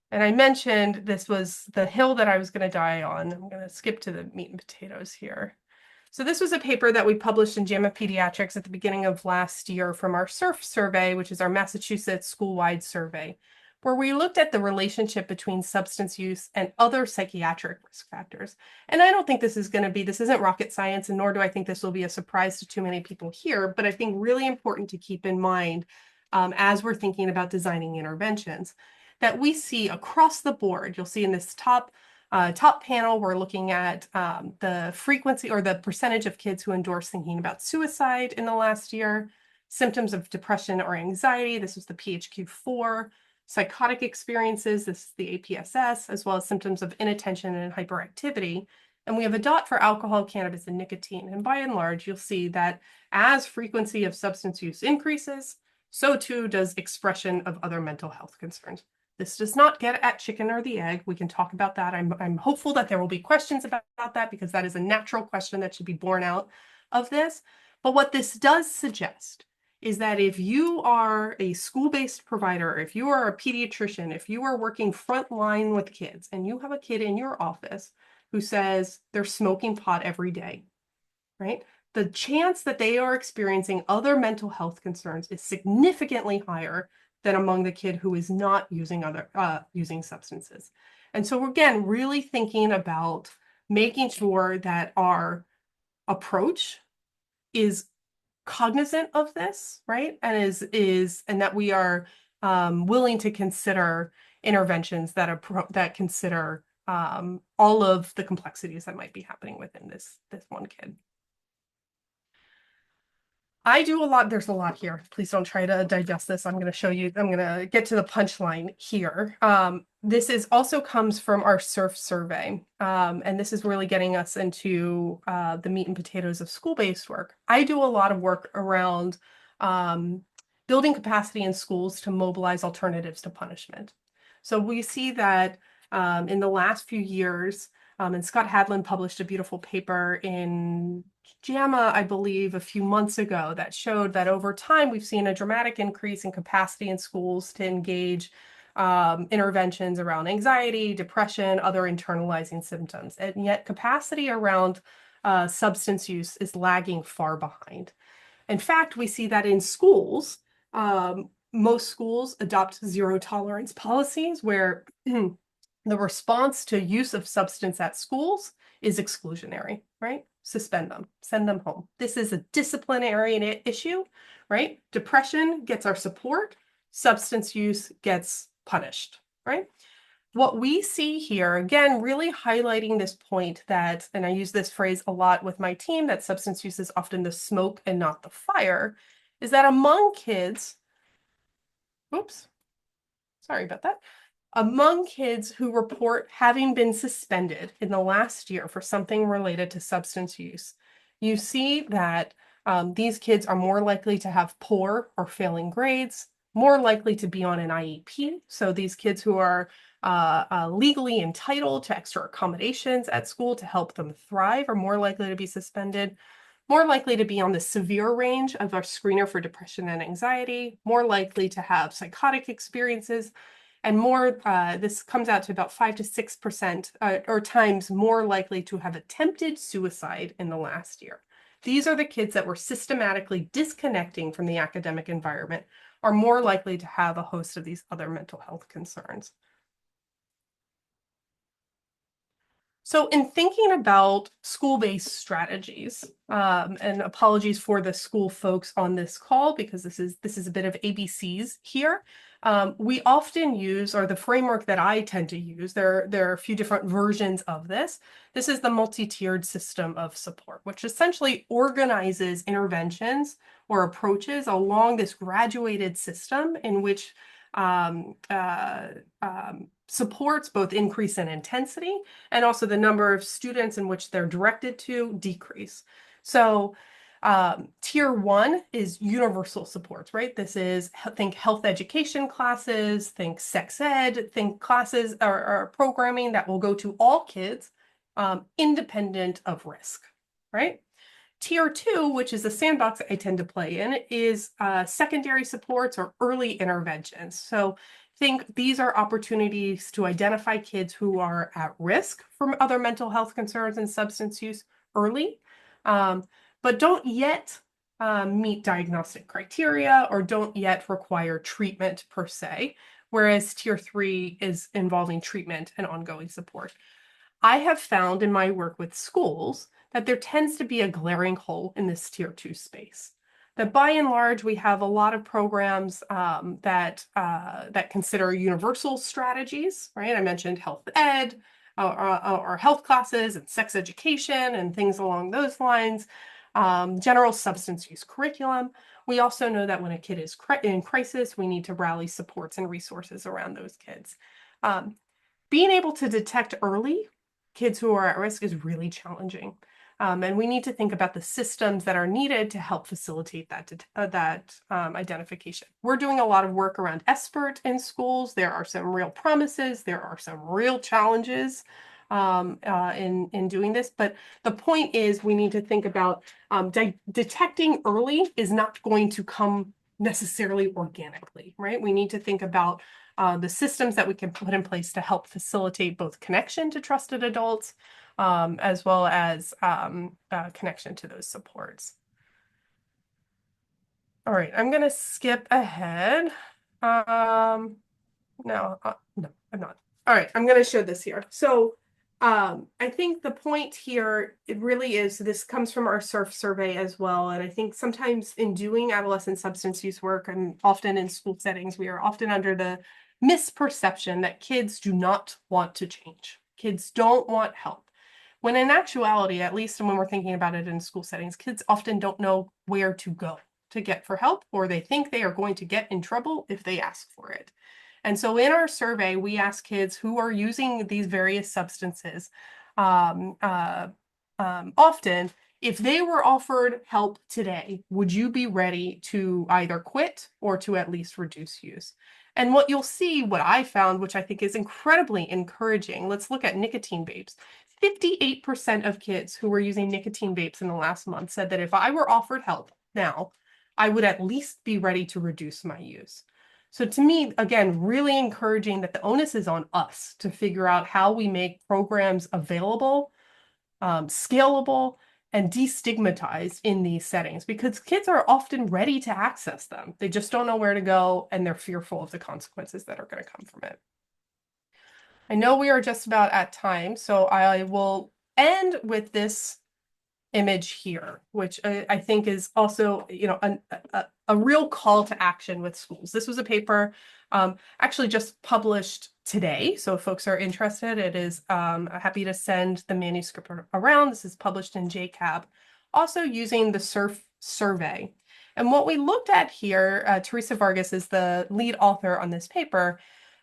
and I mentioned this was the hill that I was going to die on. I'm going to skip to the meat and potatoes here. So this was a paper that we published in JAMA Pediatrics at the beginning of last year from our SURF survey, which is our Massachusetts school-wide survey, where we looked at the relationship between substance use and other psychiatric risk factors. And I don't think this isn't rocket science, and nor do I think this will be a surprise to too many people here, but I think really important to keep in mind as we're thinking about designing interventions, that we see across the board. You'll see in this top panel, we're looking at the frequency or the percentage of kids who endorse thinking about suicide in the last year, symptoms of depression or anxiety. This was the PHQ-4, psychotic experiences. This is the APSS, as well as symptoms of inattention and hyperactivity. And we have a dot for alcohol, cannabis, and nicotine. And by and large, you'll see that as frequency of substance use increases, so too does expression of other mental health concerns. This does not get at chicken or the egg. We can talk about that. I'm hopeful that there will be questions about that because that is a natural question that should be born out of this. But what this does suggest is that if you are a school-based provider, if you are a pediatrician, if you are working frontline with kids and you have a kid in your office who says they're smoking pot every day, right? The chance that they are experiencing other mental health concerns is significantly higher than among the kid who is not using using substances. And so again, really thinking about making sure that our approach is cognizant of this, right? And and that we are willing to consider interventions that consider all of the complexities that might be happening within this one kid. I do a lot. There's a lot here. Please don't try to digest this. I'm going to show you. I'm going to get to the punchline here. This also comes from our SURF survey. And this is really getting us into the meat and potatoes of school-based work. I do a lot of work around building capacity in schools to mobilize alternatives to punishment. So we see that in the last few years, and Scott Hadlin published a beautiful paper in JAMA, I believe, a few months ago that showed that over time we've seen a dramatic increase in capacity in schools to engage interventions around anxiety, depression, other internalizing symptoms. And yet capacity around substance use is lagging far behind. In fact, we see that in schools, most schools adopt zero tolerance policies where the response to use of substance at schools is exclusionary, right? Suspend them, send them home. This is a disciplinary issue, right? Depression gets our support, substance use gets punished, right? what we see here, again, really highlighting this point that, and I use this phrase a lot with my team, that substance use is often the smoke and not the fire, is that among kids, oops, sorry about that. Among kids who report having been suspended in the last year for something related to substance use, you see that these kids are more likely to have poor or failing grades, more likely to be on an IEP. So these kids who are legally entitled to extra accommodations at school to help them thrive are more likely to be suspended, more likely to be on the severe range of our screener for depression and anxiety, more likely to have psychotic experiences, and more, this comes out to about 5 to 6% or times more likely to have attempted suicide in the last year. These are the kids that were systematically disconnecting from the academic environment, are more likely to have a host of these other mental health concerns. So in thinking about school-based strategies, and apologies for the school folks on this call because this is a bit of ABCs here. We often use, or the framework that I tend to use, there are a few different versions of this. This is the multi-tiered system of support, which essentially organizes interventions or approaches along this graduated system in which supports both increase in intensity and also the number of students in which they're directed to decrease. So tier 1 is universal supports, right? This is, think health education classes, think sex ed, think classes or programming that will go to all kids independent of risk, right? Tier 2, which is the sandbox I tend to play in, is secondary supports or early interventions. So think these are opportunities to identify kids who are at risk from other mental health concerns and substance use early, but don't yet meet diagnostic criteria or don't yet require treatment per se, whereas tier 3 is involving treatment and ongoing support. I have found in my work with schools that there tends to be a glaring hole in this tier 2 space. That by and large, we have a lot of programs that consider universal strategies, right? I mentioned health ed or health classes and sex education and things along those lines. General substance use curriculum. We also know that when a kid is in crisis, we need to rally supports and resources around those kids. Being able to detect early kids who are at risk is really challenging. And we need to think about the systems that are needed to help facilitate that identification. We're doing a lot of work around SBIRT in schools. There are some real promises. There are some real challenges in doing this. But the point is we need to think about detecting early is not going to come necessarily organically, right? We need to think about the systems that we can put in place to help facilitate both connection to trusted adults as well as connection to those supports. All right, I'm going to skip ahead. No, no, I'm not. All right, I'm going to show this here. So I think the point here, it really is, this comes from our SURF survey as well. And I think sometimes in doing adolescent substance use work and often in school settings, we are often under the misperception that kids do not want to change. Kids don't want help. When in actuality, at least when we're thinking about it in school settings, kids often don't know where to go to get for help, or they think they are going to get in trouble if they ask for it. And so in our survey, we ask kids who are using these various substances often, if they were offered help today, would you be ready to either quit or to at least reduce use? And what you'll see, what I found, which I think is incredibly encouraging, let's look at nicotine vapes. 58% of kids who were using nicotine vapes in the last month said that if I were offered help now, I would at least be ready to reduce my use. So to me, again, really encouraging that the onus is on us to figure out how we make programs available, scalable, and destigmatized in these settings, because kids are often ready to access them. They just don't know where to go, and they're fearful of the consequences that are going to come from it. I know we are just about at time, so I will end with this image here, which I think is also, a real call to action with schools. This was a paper actually just published today. So if folks are interested, it is happy to send the manuscript around. This is published in JCAB, also using the SURF survey. And what we looked at here, Teresa Vargas is the lead author on this paper.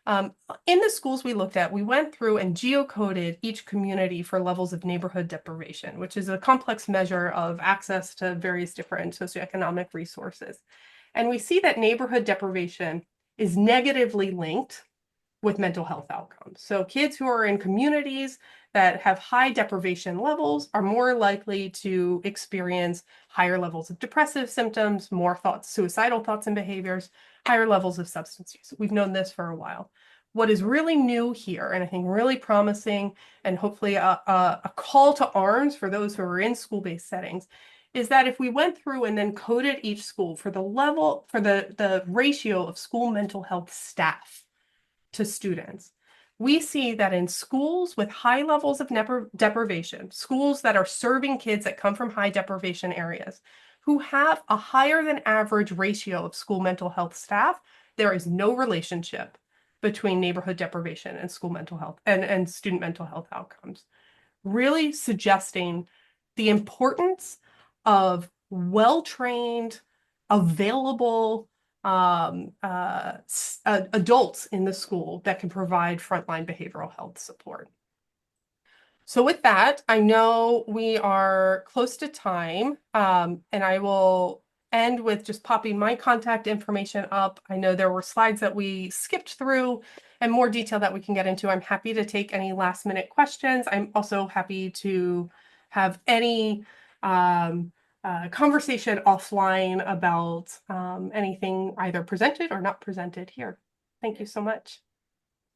In the schools we looked at, we went through and geocoded each community for levels of neighborhood deprivation, which is a complex measure of access to various different socioeconomic resources. And we see that neighborhood deprivation is negatively linked with mental health outcomes. So kids who are in communities that have high deprivation levels are more likely to experience higher levels of depressive symptoms, more thoughts, suicidal thoughts and behaviors, higher levels of substance use. We've known this for a while. What is really new here, and I think really promising, and hopefully a call to arms for those who are in school-based settings, is that if we went through and then coded each school for the ratio of school mental health staff to students, we see that in schools with high levels of deprivation, schools that are serving kids that come from high deprivation areas, who have a higher than average ratio of school mental health staff, there is no relationship between neighborhood deprivation and school mental health and student mental health outcomes, really suggesting the importance of well-trained, available adults in the school that can provide frontline behavioral health support. So with that, I know we are close to time, and I will end with just popping my contact information up. I know there were slides that we skipped through and more detail that we can get into. I'm happy to take any last minute questions. I'm also happy to have any conversation offline about anything either presented or not presented here. Thank you so much.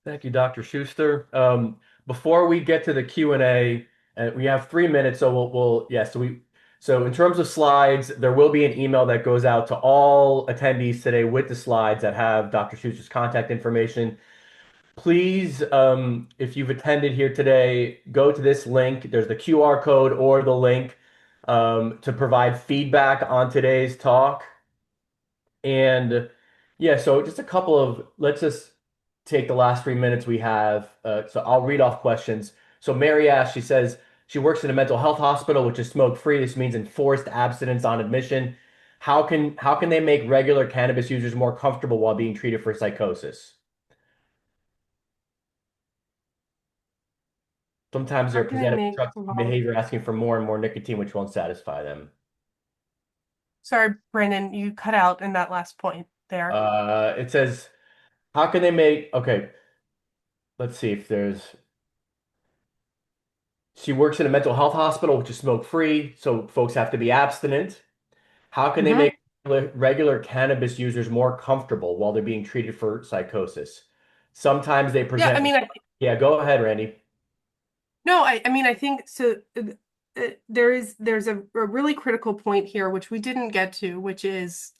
Thank you, Dr. Schuster. Before we get to the Q&A, we have 3 minutes, so so in terms of slides, there will be an email that goes out to all attendees today with the slides that have Dr. Schuster's contact information. Please, if you've attended here today, go to this link. There's the QR code or the link to provide feedback on today's talk. And yeah, so just let's just take the last 3 minutes we have. So I'll read off questions. So Mary asks, she says, she works in a mental health hospital, which is smoke-free. This means enforced abstinence on admission. How can they make regular cannabis users more comfortable while being treated for psychosis? Sometimes they're How can I presented make with behavior asking for more and more nicotine, which won't satisfy them. Sorry, Brandon, you cut out in that last point there. It says, how can they make, okay, let's see if she works in a mental health hospital, which is smoke-free, so folks have to be abstinent. How can they make regular cannabis users more comfortable while they're being treated for psychosis? Sometimes they present. Yeah, I mean, yeah, go ahead, Randy. No, I mean, I think so. There's a really critical point here, which we didn't get to, which is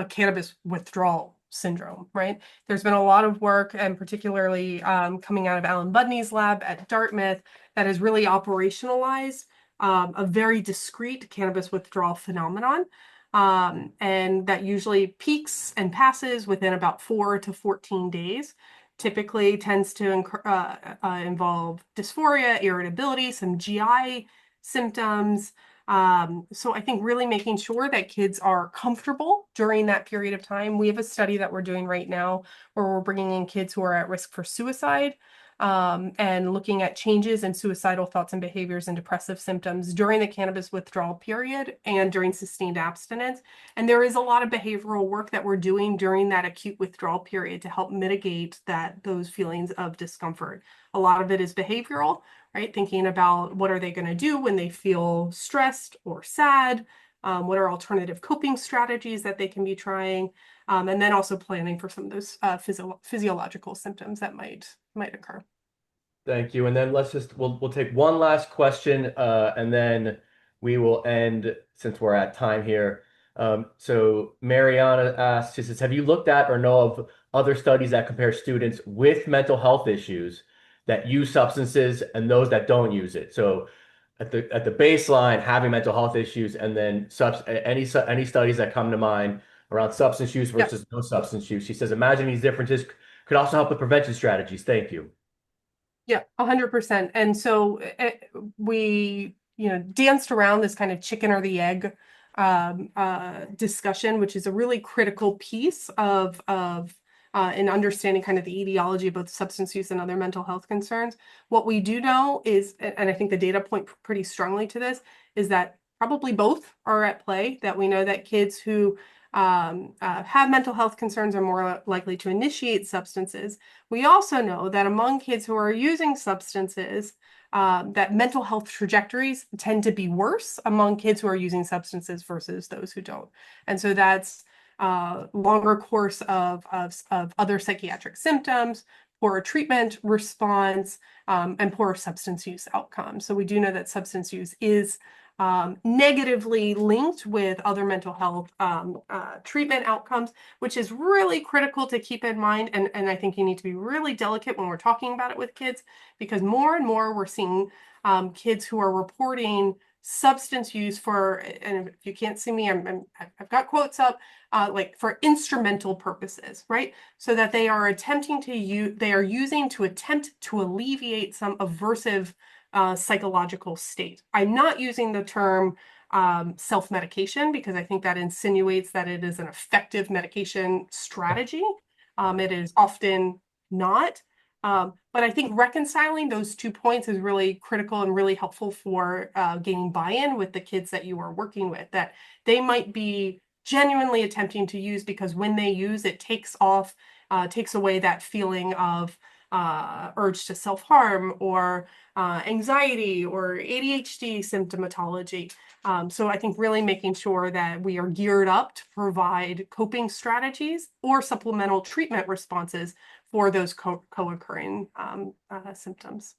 cannabis withdrawal syndrome, right? There's been a lot of work, and particularly coming out of Alan Budney's lab at Dartmouth, that has really operationalized a very discrete cannabis withdrawal phenomenon. And that usually peaks and passes within about 4 to 14 days. Typically tends to involve dysphoria, irritability, some GI symptoms. So I think really making sure that kids are comfortable during that period of time. We have a study that we're doing right now where we're bringing in kids who are at risk for suicide, and looking at changes in suicidal thoughts and behaviors and depressive symptoms during the cannabis withdrawal period and during sustained abstinence. And there is a lot of behavioral work that we're doing during that acute withdrawal period to help mitigate those feelings of discomfort. A lot of it is behavioral, right? Thinking about what are they going to do when they feel stressed or sad? What are alternative coping strategies that they can be trying? And then also planning for some of those physiological symptoms that might occur. Thank you. And then we'll take one last question, and then we will end since we're at time here. So Mariana asks, she says, have you looked at or know of other studies that compare students with mental health issues that use substances and those that don't use it? So at the baseline having mental health issues, and then any studies that come to mind around substance use Yep. versus no substance use. She says, imagine these differences could also help with prevention strategies. Thank you. Yeah, 100%. And so we, danced around this kind of chicken or the egg discussion, which is a really critical piece of in understanding kind of the etiology of both substance use and other mental health concerns. What we do know is, and I think the data point pretty strongly to this, is that probably both are at play. That we know that kids who have mental health concerns are more likely to initiate substances. We also know that among kids who are using substances, that mental health trajectories tend to be worse among kids who are using substances versus those who don't. And so that's longer course of other psychiatric symptoms, poorer treatment response, and poorer substance use outcomes. So we do know that substance use is negatively linked with other mental health treatment outcomes, which is really critical to keep in mind. And I think you need to be really delicate when we're talking about it with kids, because more and more we're seeing kids who are reporting substance use for, and if you can't see me, I've got quotes up, like for instrumental purposes, right? So that they are using to attempt to alleviate some aversive psychological state. I'm not using the term self-medication because I think that insinuates that it is an effective medication strategy. It is often not. But I think reconciling those 2 points is really critical and really helpful for gaining buy-in with the kids that you are working with, that they might be genuinely attempting to use because when they use, it takes away that feeling of urge to self-harm or anxiety or ADHD symptomatology. So I think really making sure that we are geared up to provide coping strategies or supplemental treatment responses for those co-occurring symptoms.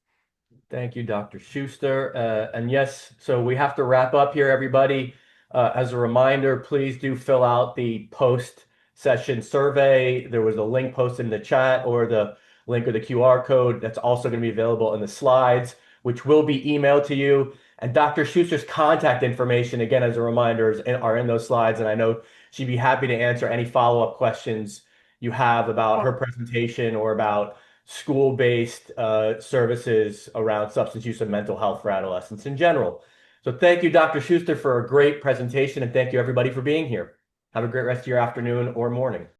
Thank you, Dr. Schuster. And yes, so we have to wrap up here, everybody. As a reminder, please do fill out the post-session survey. There was a link posted in the chat, or the link or the QR code that's also going to be available in the slides, which will be emailed to you. And Dr. Schuster's contact information, again, as a reminder, are in those slides. And I know she'd be happy to answer any follow-up questions you have about her presentation or about school-based services around substance use and mental health for adolescents in general. So thank you, Dr. Schuster, for a great presentation, and thank you, everybody, for being here. Have a great rest of your afternoon or morning.